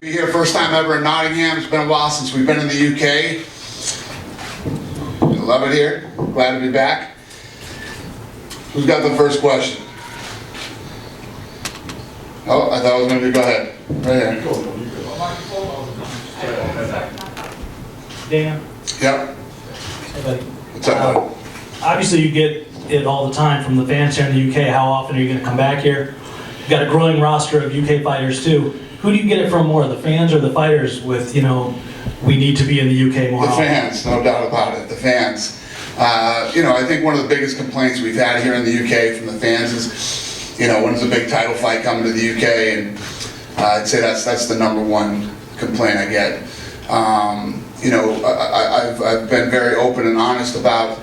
Be here first time ever in Nottingham. It's been a while since we've been in the UK. I love it here. Glad to be back. Who's got the first question? Oh, I thought I was going to go ahead. Right here. Dan? Yep. Hey, buddy. What's up, bud? Obviously, you get it all the time from the fans here in the UK. How often are you going to come back here? You've got a growing roster of UK fighters, too. Who do you get it from more, the fans or the fighters with, you know, we need to be in the UK more The often? fans, no doubt about it. The fans. You know, I think one of the biggest complaints we've had here in the UK from the fans is, you know, when's a big title fight coming to the UK? And I'd say that's the number one complaint I get. You know, I've been very open and honest about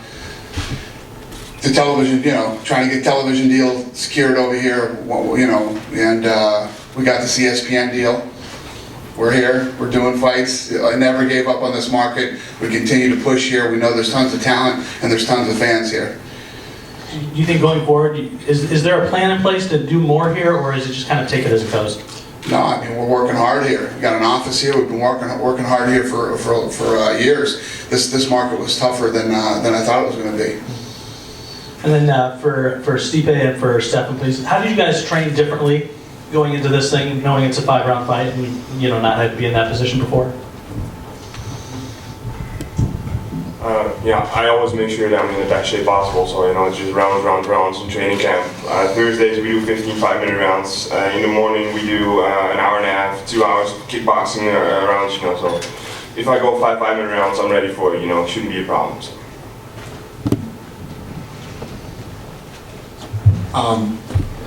the television, you know, trying to get television deal secured over here, you know, and we got this ESPN deal. We're here, we're doing fights. I never gave up on this market. We continue to push here. We know there's tons of talent and there's tons of fans here. Do you think going forward, is there a plan in place to do more here, or is it just kind of take it as it goes? No, I mean, we're working hard here. We got an office here. We've been working hard here for years. This market was tougher than I thought it was going to be. And then for Stipe and for Stefan, please, how did you guys train differently going into this thing, knowing it's a 5-round fight and, you know, not had to be in that position before? Yeah, I always make sure that I'm in the best shape possible, so you know, it's just rounds in training camp. Thursdays we do 15 5-minute rounds. In the morning we do an hour and a half, 2 hours kickboxing rounds, you know, so if I go 5-minute rounds, I'm ready for it, you know, it shouldn't be a problem. So.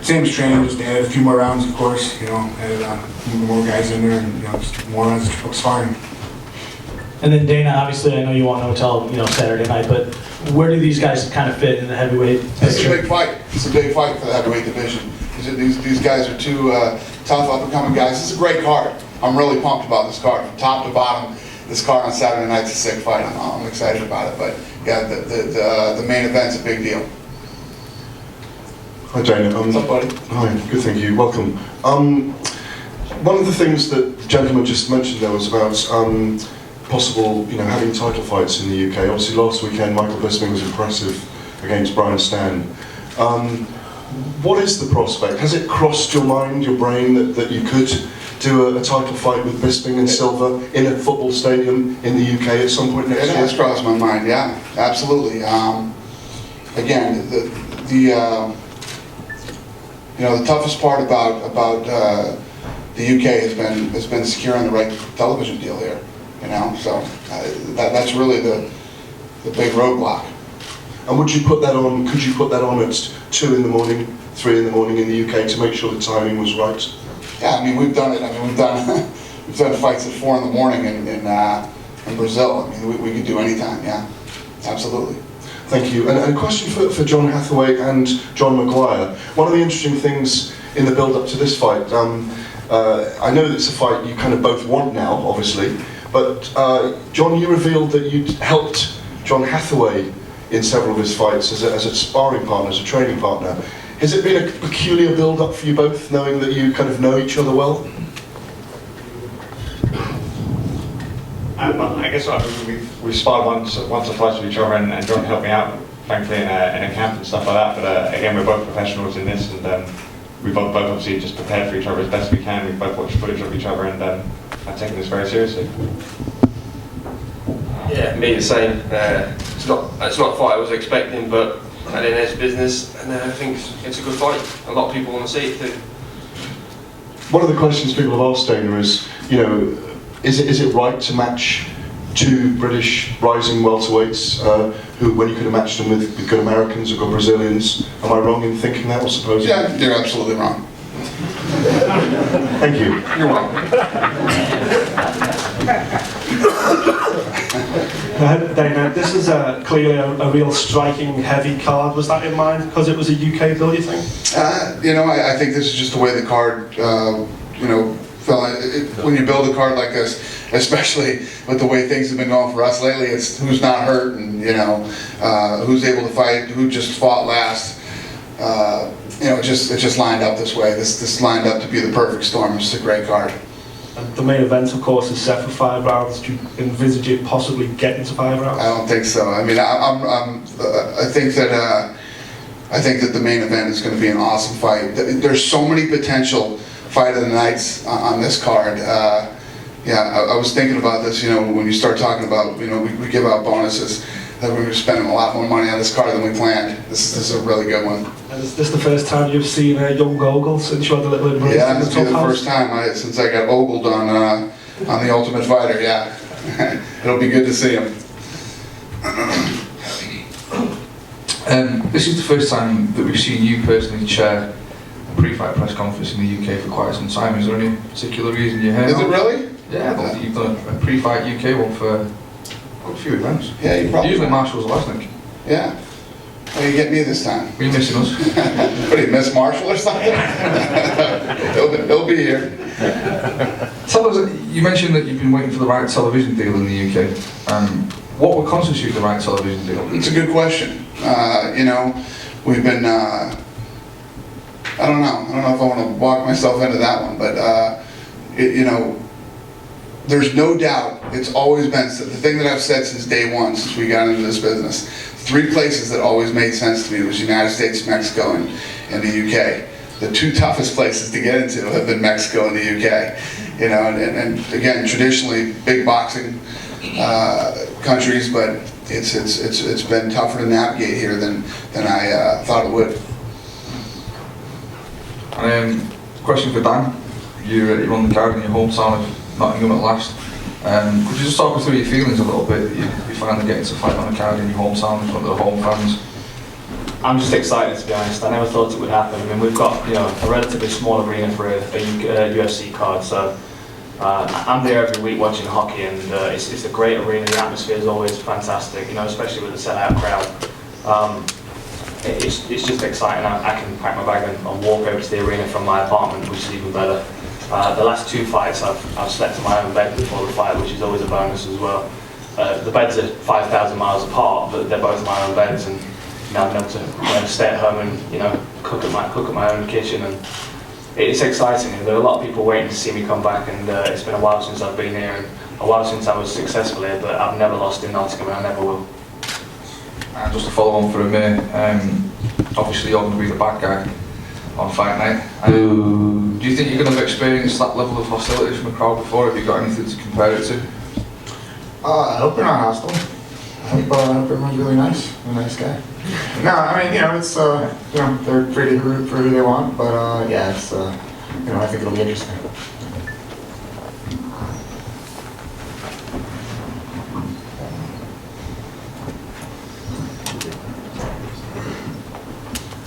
Same as training, just added a few more rounds, of course, you know, added more guys in there, and, you know, just more rounds of sparring. And then Dana, obviously, I know you won't know until, you know, Saturday night, but where do these guys kind of fit in the heavyweight picture? It's a big fight. It's a big fight for the heavyweight division. These guys are two tough up-and-coming guys. It's a great card. I'm really pumped about this card. From top to bottom, this card on Saturday night's a sick fight. I'm excited about it. But yeah, the main event's a big deal. Hi Dana. What's up, buddy? Hi, good, thank you. Welcome. One of the things that the gentleman just mentioned there was about possible, you know, having title fights in the UK. Obviously, last weekend Michael Bisping was impressive against Brian Stann. What is the prospect? Has it crossed your mind, your brain, that you could do a title fight with Bisping and Silva in a football stadium in the UK at some point next year? It has crossed my mind. Yeah, absolutely. Again, you know, the toughest part about the UK has been securing the right television deal here. You know, so that's really the big roadblock. And would you put that on? Could you put that on at 2 in the morning, 3 in the morning in the UK to make sure the timing was right? Yeah, I mean we've done it. I mean we've done fights at 4 in the morning in Brazil. I mean we could do any time. Yeah, absolutely. Thank you. And a question for John Hathaway and John Maguire. One of the interesting things in the build-up to this fight, I know that it's a fight you kind of both want now, obviously, but John, you revealed that you'd helped John Hathaway in several of his fights as a sparring partner, as a training partner. Has it been a peculiar build-up for you both, knowing that you kind of know each other well? I guess we've sparred once or twice with each other, and John helped me out, thankfully, in a camp and stuff like that. But again, we're both professionals in this, and we both obviously just prepared for each other as best we can. We've both watched footage of each other, and I've taken this very seriously. Yeah, me the same. It's not a fight I was expecting, but at the end it's business, and I think it's a good fight. A lot of people want to see it too. One of the questions people have asked Dana is, you know, is it right to match 2 British rising welterweights who, when you could have matched them with good Americans or good Brazilians? Am I wrong in thinking that, or supposing? Yeah, you're absolutely wrong. Thank you. You're welcome. Dana, this is clearly a real striking, heavy card. Was that in mind because it was a UK bill, you think? You know, I think this is just the way the card, you know, fell. When you build a card like this, especially with the way things have been going for us lately, it's who's not hurt and, you know, who's able to fight, who just fought last. You know, it just lined up this way. This lined up to be the perfect storm. It's a great card. And the main event, of course, is set for 5 rounds. Do you envisage it possibly getting to 5 rounds? I don't think so. I mean, I think that the main event is going to be an awesome fight. There's so many potential fight of the nights on this card. I was thinking about this, when you start talking about, we give out bonuses, that we're spending a lot more money on this card than we planned. This is a really good one. And is this the first time you've seen a young Ogle since you had the little embrace Yeah, in the this will be top the house? first time since I got ogled on The Ultimate Fighter, yeah. It'll be good to see him. This is the first time that we've seen you personally chair a pre-fight press conference in the UK for quite some time. Is there any particular reason you're here? Is it really? Yeah, I think you've done a pre-fight UK one for quite a few events. Yeah, you probably. Usually Marshall's the last, I think. Yeah. Well, you get me this time. Are you missing us? What do you miss Marshall or something? he'll be here. Tell us, you mentioned that you've been waiting for the right television deal in the UK. What would constitute the right television deal? It's a good question. We've been, I don't know if I want to walk myself into that one, but, there's no doubt, it's always been, the thing that I've said since day one, since we got into this business, 3 places that always made sense to me was United States, Mexico, and the UK. The 2 toughest places to get into have been Mexico and the UK. And again, traditionally big boxing countries, but it's been tougher to navigate here than I thought it would. Question for Dan. You're on the card in your hometown of Nottingham at last. Could you just talk me through your feelings a little bit? You finally getting to fight on a card in your hometown in front of the home fans. I'm just excited, to be honest. I never thought it would happen. I mean, we've got a relatively small arena for a UFC card, so I'm there every week watching hockey, and it's a great arena. The atmosphere is always fantastic, especially with the sellout crowd. It's just exciting. I can pack my bag and walk over to the arena from my apartment, which is even better. The last 2 fights, I've slept in my own bed before the fight, which is always a bonus as well. The beds are 5,000 miles apart, but they're both my own beds, and I've been able to stay at home and cook at my own kitchen, and it's exciting. There are a lot of people waiting to see me come back, and it's been a while since I've been here, and a while since I was successful here, but I've never lost in Nottingham, and I never will. And just to follow on for Amir, obviously you're going to be the bad guy on fight night. Do you think you're going to experience that level of hostility from the crowd before? Have you got anything to compare it to? I hope they're not hostile. I hope everyone's really nice. A nice guy. No, I mean, it's, they're free to root for who they want, but it's, I think it'll be interesting.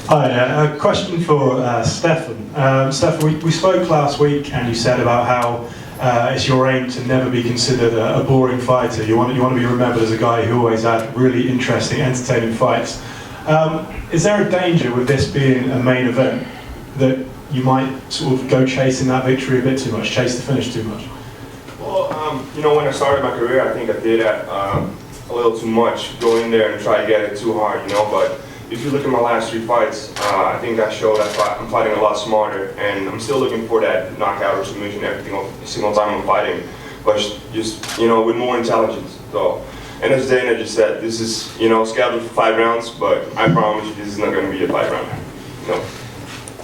Hi, a question for Stefan. Stefan, we spoke last week and you said about how it's your aim to never be considered a boring fighter. You want to be remembered as a guy who always had really interesting, entertaining fights. Is there a danger with this being a main event that you might sort of go chasing that victory a bit too much, chase the finish too much? Well, when I started my career, I think I did that a little too much, go in there and try to get it too hard, but if you look at my last 3 fights, I think I showed that I'm fighting a lot smarter, and I'm still looking for that knockout or submission every single time I'm fighting, but just, with more intelligence. So, and as Dana just said, this is, scheduled for 5 rounds, but I promise you this is not going to be a 5 rounder. No.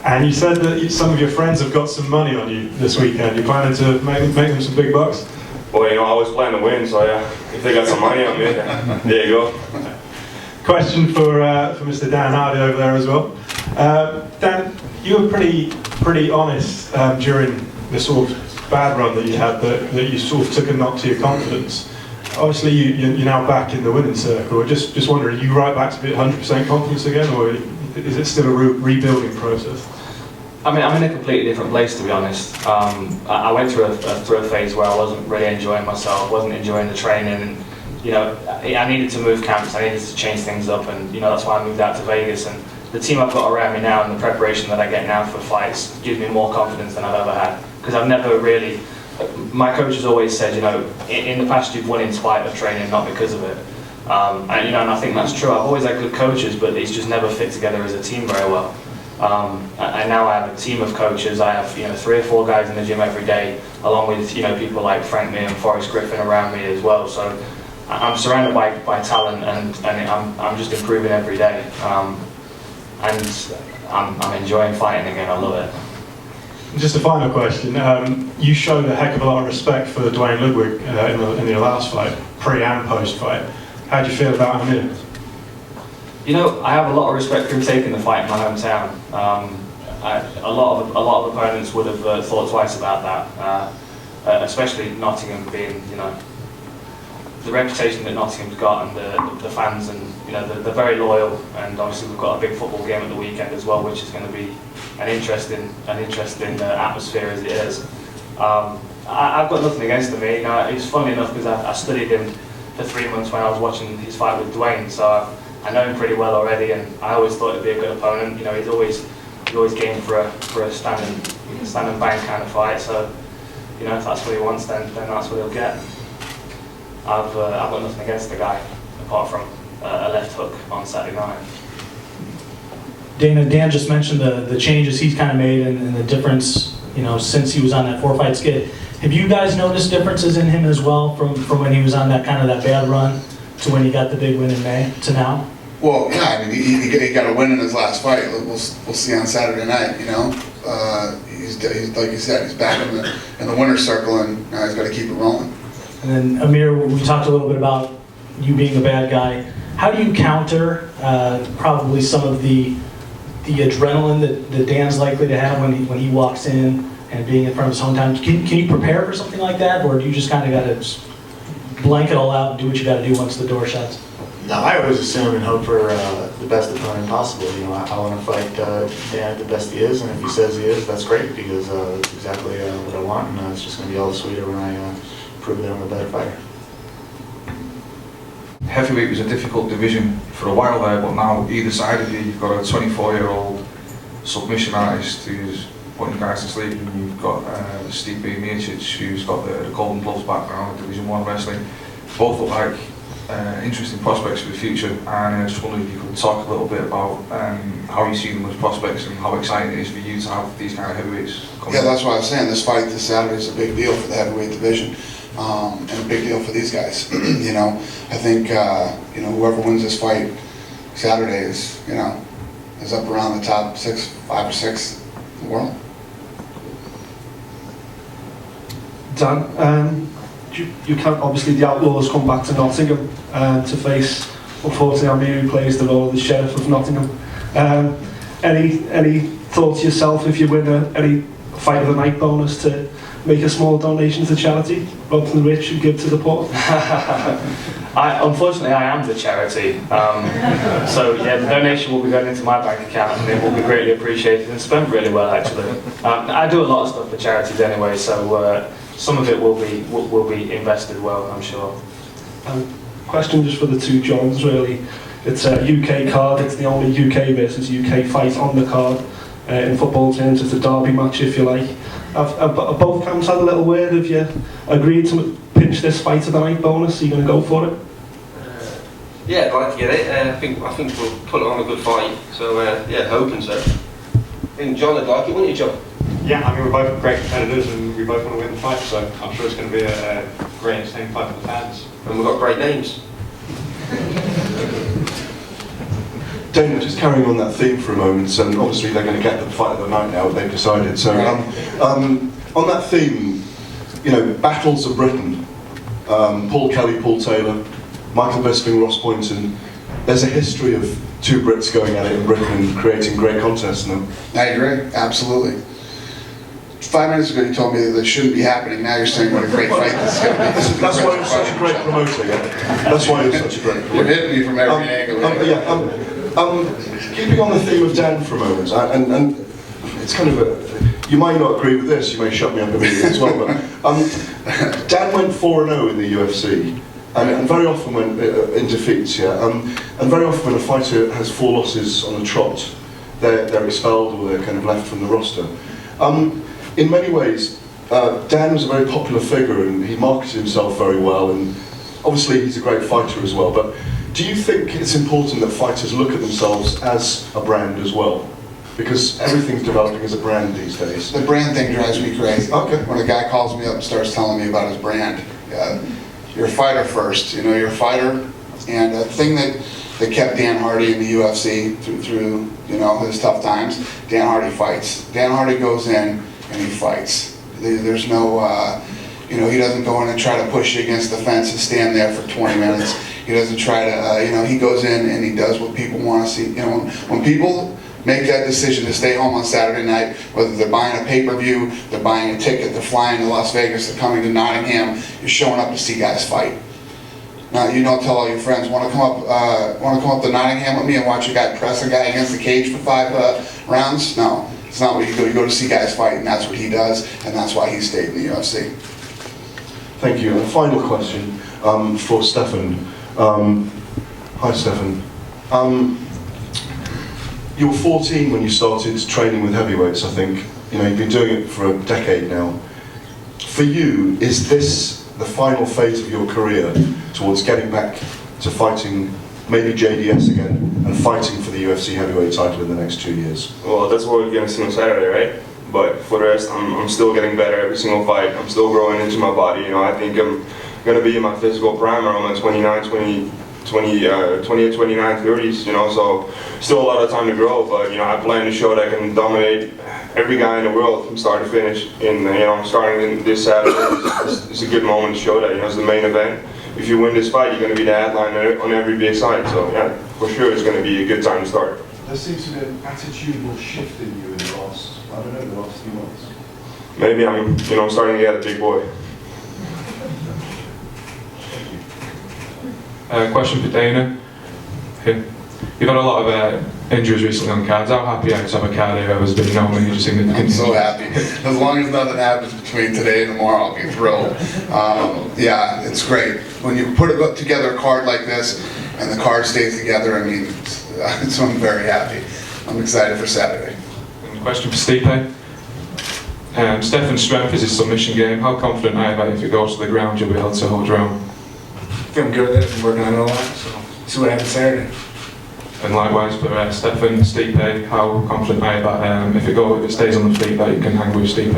And you said that some of your friends have got some money on you this weekend. You're planning to make them some big bucks? Well, I always plan to win, so yeah, if they got some money on me, there you go. Question for Mr. Dan Hardy over there as well. Dan, you were pretty honest during the sort of bad run that you had, that you sort of took a knock to your confidence. Obviously, you're now back in the winning circle. Just wondering, are you right back to be at 100% confidence again, or is it still a rebuilding process? I mean, I'm in a completely different place, to be honest. I went through a phase where I wasn't really enjoying myself, wasn't enjoying the training, and I needed to move camps, I needed to change things up, and that's why I moved out to Vegas. And the team I've got around me now and the preparation that I get now for fights gives me more confidence than I've ever had. Because I've never really, my coach has always said, in the past you've won in spite of training, not because of it. And I think that's true. I've always had good coaches, but it's just never fit together as a team very well. And now I have a team of coaches. I have 3 or 4 guys in the gym every day, along with people like Frank Mir and Forrest Griffin around me as well. So I'm surrounded by talent, and I'm just improving every day. And I'm enjoying fighting again. I love it. Just a final question. You showed a heck of a lot of respect for Dwayne Ludwig in your last fight, pre and post fight. How do you feel about Amir? I have a lot of respect for him taking the fight in my hometown. A lot of opponents would have thought twice about that, especially Nottingham being, the reputation that Nottingham's got, and the fans, and they're very loyal. And obviously we've got a big football game at the weekend as well, which is going to be an interesting atmosphere as it is. I've got nothing against him. It's funny enough because I studied him for 3 months when I was watching his fight with Dwayne, so I know him pretty well already, and I always thought he'd be a good opponent. He's always game for a stand and bang kind of fight. So if that's what he wants, then that's what he'll get. I've got nothing against the guy apart from a left hook on Saturday night. Dan just mentioned the changes he's kind of made and the difference, since he was on that 4-fight skid. Have you guys noticed differences in him as well from when he was on that bad run to when he got the big win in May to now? Well, yeah, I mean, he got a win in his last fight. We'll see on Saturday night. He's like you said, he's back in the winner's circle, and now he's got to keep it rolling. And then Amir, we talked a little bit about you being a bad guy. How do you counter probably some of the adrenaline that Dan's likely to have when he walks in and being in front of his hometown? Can you prepare for something like that, or do you just kind of got to just blank it all out and do what you got to do once the door shuts? No, I always assume and hope for the best opponent possible. I want to fight Dan the best he is, and if he says he is, that's great, because that's exactly what I want, and it's just going to be all the sweeter when I prove that I'm a better fighter. Heavyweight was a difficult division for a while there, but now either side of you've got a 24-year-old submission artist who's putting guys to sleep, and you've got Stipe Miocic, who's got the Golden Gloves background, Division 1 wrestling. Both look like interesting prospects for the future, and I just wondered if you could talk a little bit about how you see them as prospects and how exciting it is for you to have these kind of heavyweights coming. Yeah, that's what I was saying. This fight this Saturday is a big deal for the heavyweight division, and a big deal for these guys. I think whoever wins this fight Saturday is up around the top 5 or 6 in the world. Dan, you can't, obviously the Outlaws come back to Nottingham to face, unfortunately, Amir, who plays the role of the Sheriff of Nottingham. Any thoughts yourself if you win any fight of the night bonus to make a small donation to charity, rather than the rich who give to the poor? Unfortunately, I am the charity. So yeah, the donation will be going into my bank account, and it will be greatly appreciated and spent really well, actually. I do a lot of stuff for charities anyway, so some of it will be invested well, I'm sure. Question just for the two Johns, really. It's a UK card. It's the only UK versus UK fight on the card. In football terms, it's a derby match, if you like. Have both camps had a little word? Have you agreed to pinch this fight of the night bonus? Are you going to go for it? Yeah, I'd like to get it. I think we'll put on a good fight. So yeah, hoping so. I think John would like it, wouldn't you, John? Yeah, I mean, we're both great competitors and we both want to win the fight, so I'm sure it's going to be a great entertaining fight for the fans. And we've got great names. Dana, just carrying on that theme for a moment, and obviously they're going to get the fight of the night now, they've decided. So on that theme, battles of Britain, Paul Kelly, Paul Taylor, Michael Bisping, Ross Boynton, there's a history of two Brits going at it in Britain and creating great contests now. I agree, absolutely. 5 minutes ago you told me that this shouldn't be happening, now you're saying what a great fight this is going to be. That's why you're such a great promoter, yeah? That's why you're such a great promoter. You're hitting me from every angle. Keeping on the theme of Dan for a moment, and it's kind of you might not agree with this, you may shut me up immediately as well, but Dan went 4-0 in the UFC, and very often when in defeats, and very often when a fighter has 4 losses on a trot, they're expelled or they're kind of left from the roster. In many ways, Dan was a very popular figure and he marketed himself very well, and obviously he's a great fighter as well, but do you think it's important that fighters look at themselves as a brand as well? Because everything's developing as a brand these days. The brand thing drives me crazy. Okay. When a guy calls me up and starts telling me about his brand, you're a fighter first. You know, you're a fighter, and the thing that kept Dan Hardy in the UFC through you know his tough times, Dan Hardy fights. Dan Hardy goes in and he fights. There's no, you know, he doesn't go in and try to push you against the fence and stand there for 20 minutes. He doesn't try to, you know, he goes in and he does what people want to see. You know, when people make that decision to stay home on Saturday night, whether they're buying a pay-per-view, they're buying a ticket, they're flying to Las Vegas, they're coming to Nottingham, you're showing up to see guys fight. Now, you don't tell all your friends, want to come up to Nottingham with me and watch a guy press a guy against the cage for 5 rounds? No, it's not what you go. You go to see guys fight, and that's what he does, and that's why he stayed in the UFC. Thank you. And a final question for Stefan. Hi, Stefan. You were 14 when you started training with heavyweights, I think. You know, you've been doing it for a decade now. For you, is this the final phase of your career towards getting back to fighting maybe JDS again and fighting for the UFC heavyweight title in the next 2 years? Well, that's what we're going to see on Saturday, right? But for the rest, I'm still getting better every single fight. I'm still growing into my body. You know, I think I'm going to be in my physical prime around my 28, 29, 30s, you know, so still a lot of time to grow, but, you know, I plan to show that I can dominate every guy in the world from start to finish. And, you know, starting this Saturday, it's a good moment to show that, you know, it's the main event. If you win this fight, you're going to be the headliner on every big side, so, yeah, for sure it's going to be a good time to start. There seems to be an attitudinal shift in you in the last, I don't know, the last few months. Maybe I'm, you know, starting to get a big boy. Question for Dana. You've had a lot of injuries recently on cards. How happy are you to have a card here has been no major significant I'm so injuries? happy. As long as nothing happens between today and tomorrow, I'll be thrilled. Yeah, it's great. When you put together a card like this and the card stays together, I mean, so I'm very happy. I'm excited for Saturday. And question for Stipe. Stefan's strength is his submission game. How confident are you that if it goes to the ground you'll be able to hold your own? Feeling good with it. I'm working on it a lot, so see what happens Saturday. And likewise for Stefan, Stipe, how confident are you that if it stays on the feet that you can hang with Stipe?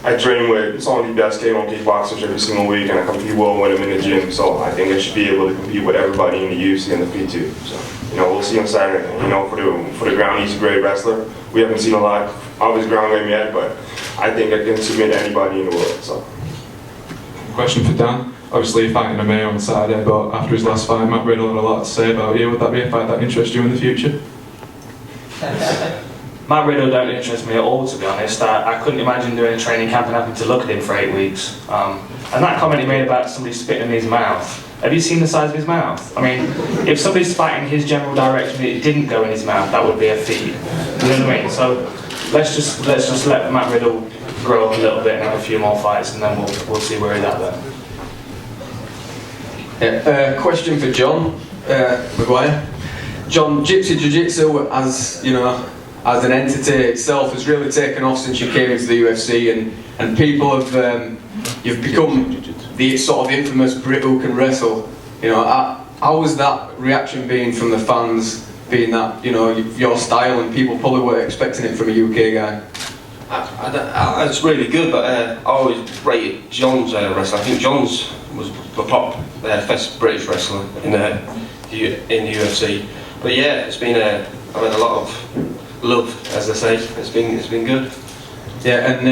I train with some of the best K1 kickboxers every single week, and I compete well with them in the gym, so I think I should be able to compete with everybody in the UFC and the feet too. So, you know, we'll see on Saturday. You know, for the ground, he's a great wrestler. We haven't seen a lot of his ground game yet, but I think I can submit anybody in the world. So. Question for Dan. Obviously you're fighting Amir on Saturday, but after his last fight, Matt Riddle had a lot to say about you. Would that be a fight that interests you in the future? Matt Riddle don't interest me at all, to be honest. I couldn't imagine doing a training camp and having to look at him for 8 weeks. And that comment he made about somebody spitting in his mouth, have you seen the size of his mouth? I mean, if somebody's fighting his general direction and it didn't go in his mouth, that would be a feat. You know what I mean? So let's just let Matt Riddle grow up a little bit and have a few more fights, and then we'll see where he's at then. Yeah, question for John Maguire. John, Gypsy Jiu-Jitsu, as you know, as an entity itself, has really taken off since you came into the UFC, and people have you've become the sort of infamous Brit who can wrestle. You know, how was that reaction been from the fans, being that, you know, your style, and people probably weren't expecting it from a UK guy? It's really good, but I always rated John's wrestling. I think John's was the top best British wrestler in the UFC. But yeah, it's been I've had a lot of love, as they say. It's been good. Yeah, and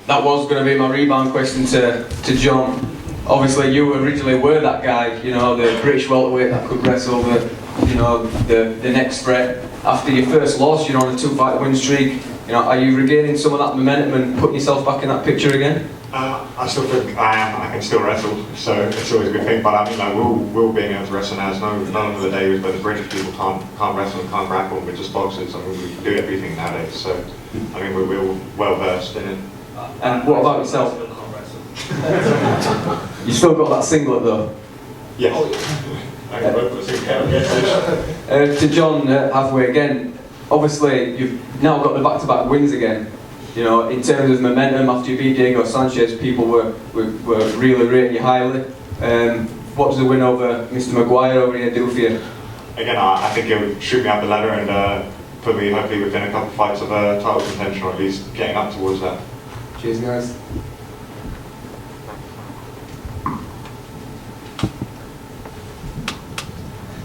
that was going to be my rebound question to John. Obviously, you originally were that guy, you know, the British welterweight that could wrestle, the next threat. After your first loss, you're on a 2-fight win streak. You know, are you regaining some of that momentum and putting yourself back in that picture again? I still think I am. I can still wrestle, so it's always a good thing. But I mean, like, Will being able to wrestle now is no longer the days where the British people can't wrestle and can't grapple. We're just boxers. I mean, we can do everything nowadays. So, I mean, we're well versed in it. And what about yourself? You still got that singlet though? Yes. To John Hathaway again. Obviously, you've now got the back-to-back wins again. You know, in terms of momentum, after you beat Diego Sanchez, people were really rating you highly. What does the win over Mr. Maguire over here do for you? Again, I think he'll shoot me up the ladder, and put me hopefully within a couple of fights of title contention, or at least getting up towards that. Cheers, guys.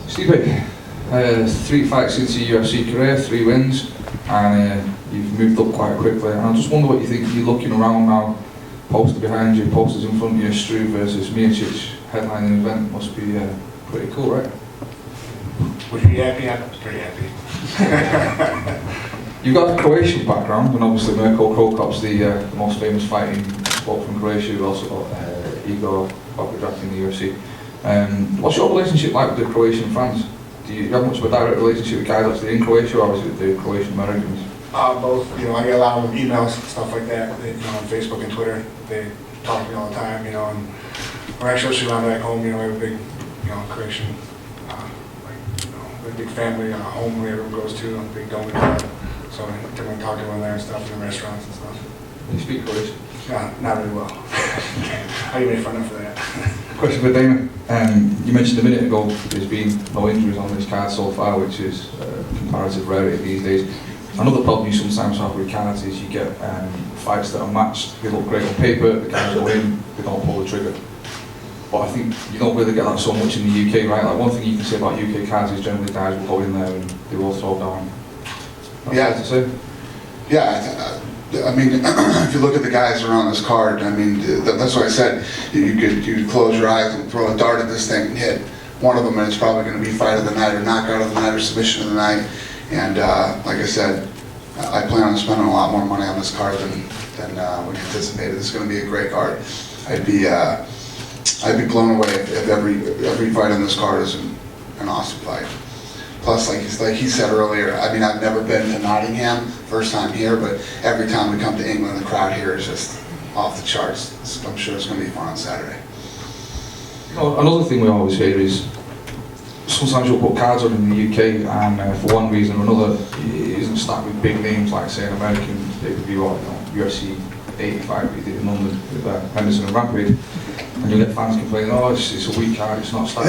Stipe, 3 fights into your UFC career, 3 wins, and you've moved up quite quickly. And I just wonder what you think. You're looking around now, poster behind you, posters in front of you, Struve versus Miocic, headlining event. Must be pretty cool, right? Would you be happy? I'm pretty happy. You've got a Croatian background, and obviously Mirko Krokop's the most famous fighting sport from Croatia. You've also got Igor Bogdanovic in the UFC. What's your relationship like with the Croatian fans? Do you have much of a direct relationship with guys actually in Croatia, or is it the Croatian Americans? Both. You know, I get a lot of emails, stuff like that. You know, on Facebook and Twitter, they talk to me all the time. You know, and we're actually around back home. You know, we have a big, you know, Croatian, a big family home where everyone goes to, a big donor club. So I typically talk to them there and stuff in the restaurants and stuff. You speak Croatian? Not really well. How do you make fun of for that? Question for Dana. You mentioned a minute ago there's been no injuries on this card so far, which is comparative rarity these days. Another problem you sometimes have with cards is you get fights that are matched, they look great on paper, the guys go in, they don't pull the trigger. But I think you don't really get that so much in the UK, right? Like one thing you can say about UK cards is generally guys will go in there and they will throw down. That's fair to say? Yeah, I mean, if you look at the guys around this card, I mean, that's what I said. You could close your eyes and throw a dart at this thing and hit one of them, and it's probably going to be fight of the night or knockout of the night or submission of the night. And like I said, I plan on spending a lot more money on this card than we anticipated. This is going to be a great card. I'd be blown away if every fight on this card is an awesome fight. Plus, like he said earlier, I mean, I've never been to Nottingham, first time here, but every time we come to England, the crowd here is just off the charts. I'm sure it's going to be fun on Saturday. Another thing we always hear is sometimes you'll put cards on in the UK, and for one reason or another, it isn't stacked with big names like, say, an American pay-per-view or UFC 85 we did in London with Henderson and Rampage. And you get fans complaining, oh, it's a weak card, it's not stacked.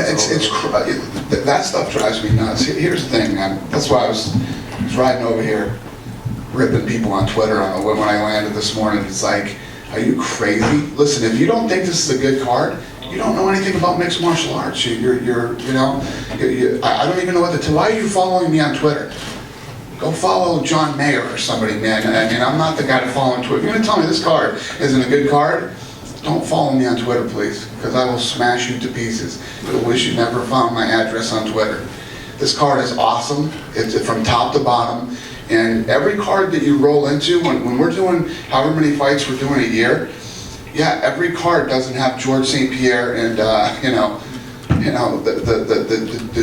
That stuff drives me nuts. Here's the thing, man. That's why I was riding over here, ripping people on Twitter when I landed this morning. It's like, are you crazy? Listen, if you don't think this is a good card, you don't know anything about mixed martial arts. I don't even know what to tell. Why are you following me on Twitter? Go follow John Mayer or somebody, man. I mean, I'm not the guy to follow on Twitter. If you're going to tell me this card isn't a good card, don't follow me on Twitter, please, because I will smash you to pieces. You'll wish you never found my address on Twitter. This card is awesome. It's from top to bottom. And every card that you roll into, when we're doing however many fights we're doing a year, yeah, every card doesn't have George St. Pierre and the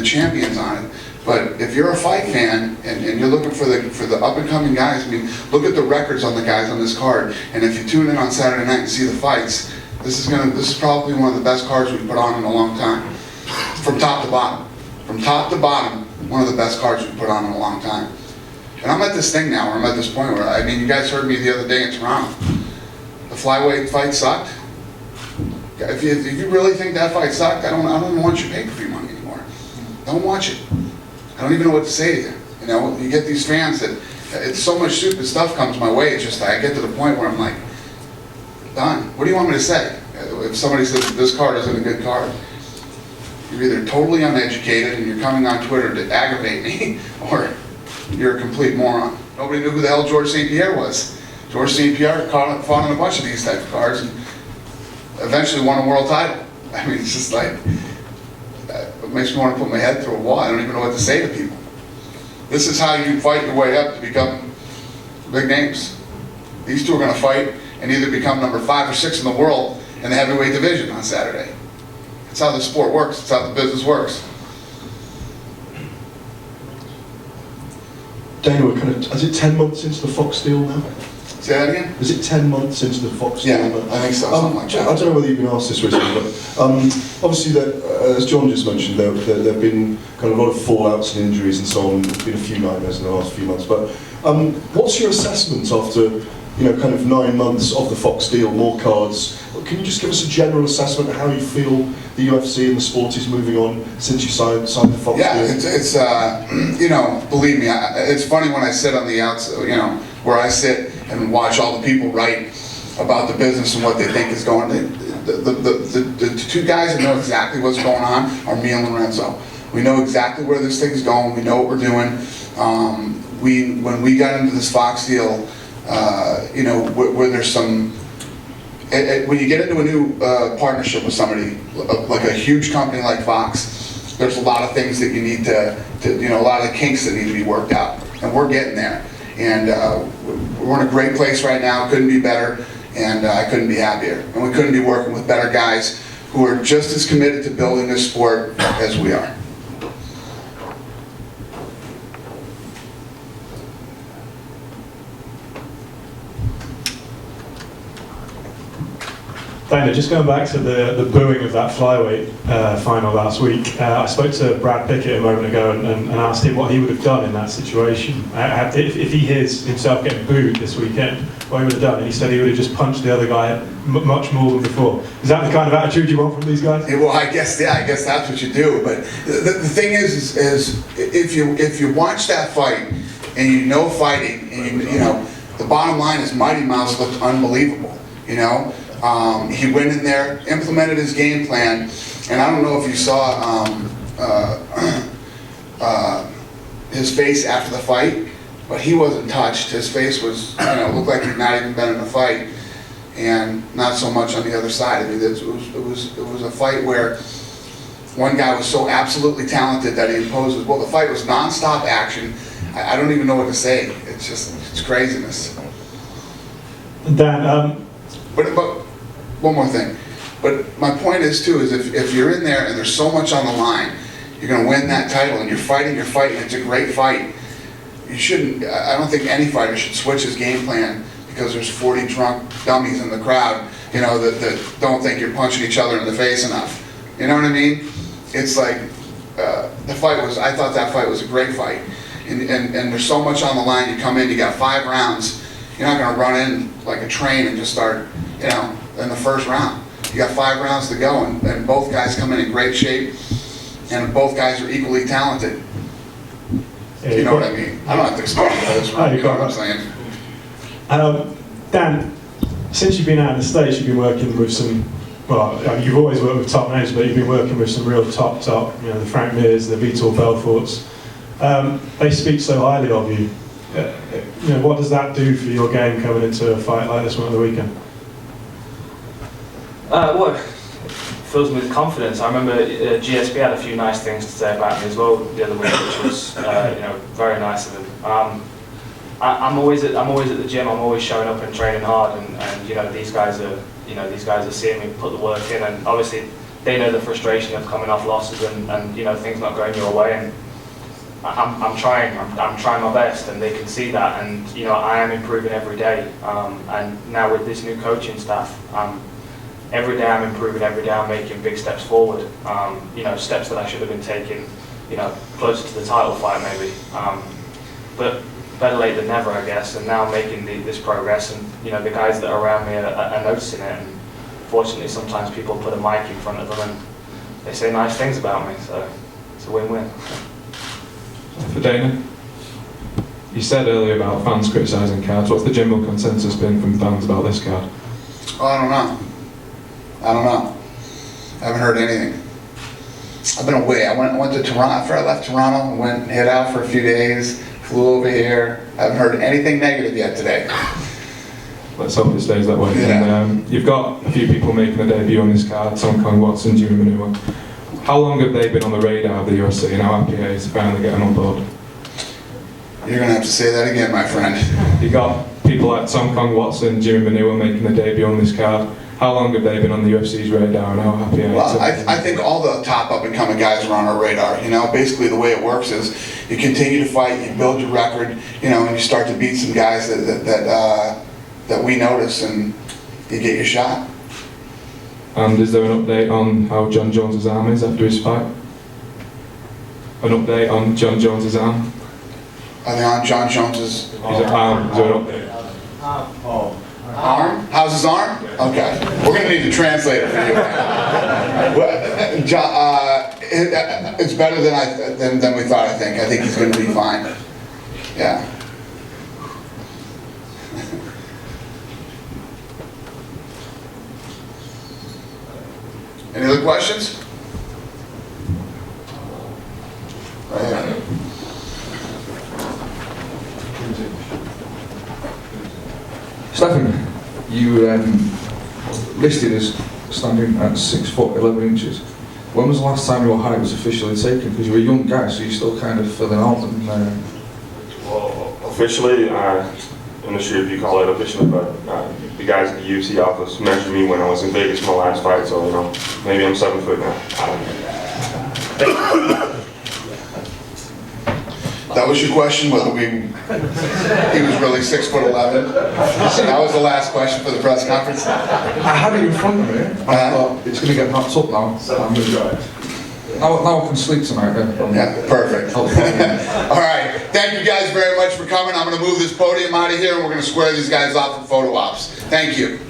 champions on it. But if you're a fight fan and you're looking for the up and coming guys, I mean, look at the records on the guys on this card. And if you tune in on Saturday night and see the fights, this is probably one of the best cards we've put on in a long time, from top to bottom. From top to bottom, one of the best cards we've put on in a long time. And I'm at this thing now where I'm at this point where, I mean, you guys heard me the other day in Toronto. The flyweight fight sucked. If you really think that fight sucked, I don't even want your pay-per-view money anymore. Don't watch it. I don't even know what to say to you. You know, you get these fans that it's so much stupid stuff comes my way. It's just I get to the point where I'm like, done. What do you want me to say? If somebody says this card isn't a good card, you're either totally uneducated and you're coming on Twitter to aggravate me, or you're a complete moron. Nobody knew who the hell George St. Pierre was. George St. Pierre fought on a bunch of these type of cards and eventually won a world title. I mean, it's just like, it makes me want to put my head through a wall. I don't even know what to say to people. This is how you fight your way up to become big names. These two are going to fight and either become number 5 or 6 in the world in the heavyweight division on Saturday. That's how the sport works. That's how the business works. Dana, is it 10 months since the Fox deal now? Say that again? Is it 10 months since the Fox deal? Yeah, I think so, something like that. I don't know whether you've been asked this recently, but obviously, as John just mentioned, there have been kind of a lot of fallouts and injuries and so on. There's been a few nightmares in the last few months. But what's your assessment after kind of 9 months of the Fox deal, more cards. Can you just give us a general assessment of how you feel the UFC and the sport is moving on since you signed the Fox deal? It's believe me, it's funny when I sit on the outside, where I sit and watch all the people write about the business and what they think is going on. The two guys that know exactly what's going on are me and Lorenzo. We know exactly where this thing's going. We know what we're doing. When we got into this Fox deal, where there's some, when you get into a new partnership with somebody, like a huge company like Fox, there's a lot of things that you need to a lot of the kinks that need to be worked out, and we're getting there. And we're in a great place right now. Couldn't be better, and I couldn't be happier. And we couldn't be working with better guys who are just as committed to building this sport as we are. Dana, just going back to the booing of that flyweight final last week, I spoke to Brad Pickett a moment ago and asked him what he would have done in that situation. If he hears himself getting booed this weekend, what he would have done, and he said he would have just punched the other guy much more than before. Is that the kind of attitude you want from these guys? Yeah, well, I guess that's what you do. But the thing is if you watch that fight and you know fighting, and the bottom line is Mighty Mouse looked unbelievable. He went in there, implemented his game plan, and I don't know if you saw his face after the fight, but he wasn't touched. His face was, looked like he'd not even been in a fight, and not so much on the other side. I mean, it was a fight where one guy was so absolutely talented that he imposes. Well, the fight was nonstop action. I don't even know what to say. It's craziness. Dan, But one more thing. But my point is too, is if you're in there and there's so much on the line, you're going to win that title, and you're fighting, and it's a great fight. You shouldn't. I don't think any fighter should switch his game plan because there's 40 drunk dummies in the crowd, that don't think you're punching each other in the face enough. You know what I mean? It's like I thought that fight was a great fight, and there's so much on the line. You come in, you got 5 rounds. You're not going to run in like a train and just start, in the first round. You got 5 rounds to go, and both guys come in great shape, and both guys are equally talented. Yeah, you know what I mean? I don't have to explain this. You know what I'm saying? Dan, since you've been out in the States, you've been working with some, you've always worked with top names, but you've been working with some real top, the Frank Mirs, the Vitor Belforts. They speak so highly of you. What does that do for your game coming into a fight like this one at the weekend? Well, it fills me with confidence. I remember GSP had a few nice things to say about me as well the other week, which was very nice of him. I'm always at the gym. I'm always showing up and training hard, and these guys are seeing me put the work in, and obviously they know the frustration of coming off losses and things not going your way, and I'm trying my best, and they can see that, and I am improving every day, and now with this new coaching staff, every day I'm improving, every day I'm making big steps forward, steps that I should have been taking, closer to the title fight maybe, but better late than never, I guess, and now making this progress, and the guys that are around me are noticing it, and fortunately sometimes people put a mic in front of them and they say nice things about me, so it's a win-win. For Dana, you said earlier about fans criticising cards. What's the general consensus been from fans about this card? Oh, I don't know. I haven't heard anything. I've been away. I went to Toronto. After I left Toronto, went hid out for a few days, flew over here. I haven't heard anything negative yet today. Let's hope it stays that way. Yeah. And, you've got a few people making a debut on this card, Tom Kong Watson, Jimmy Manua. How long have they been on the radar of the UFC, and how happy are you to finally get them on board? You're going to have to say that again, my friend. You got people like Tom Kong Watson, Jimmy Manua making a debut on this card. How long have they been on the UFC's radar, and how happy are you? Well, I think all the top up-and-coming guys are on our radar. Basically the way it works is you continue to fight, you build your record, and you start to beat some guys that we notice, and you get your shot. And is there an update on how John Jones' arm is after his fight? An update on John Jones' arm? Are they on John Jones's? Is there an update? Arm? How's his arm? Okay. We're gonna need a translator for you. Well, it's better than we thought. I think he's gonna be fine. Yeah. Any other questions? Right here. Stefan, you listed as standing at 6'11". When was the last time your height was officially taken? Because you're a young guy, so you're still kind of filling out. And, Well, officially, in the street you call it officially, but the guys at the UFC office measured me when I was in Vegas for my last fight, so maybe I'm 7 foot now. I don't know. That was your question, whether he was really 6'11"? That was the last question for the press conference? I had it in front of me. I thought, it's going to get knocked up now. Now I can sleep tonight. Yeah, perfect. All right, thank you guys very much for coming. I'm going to move this podium out of here and we're going to square these guys off for photo ops. Thank you.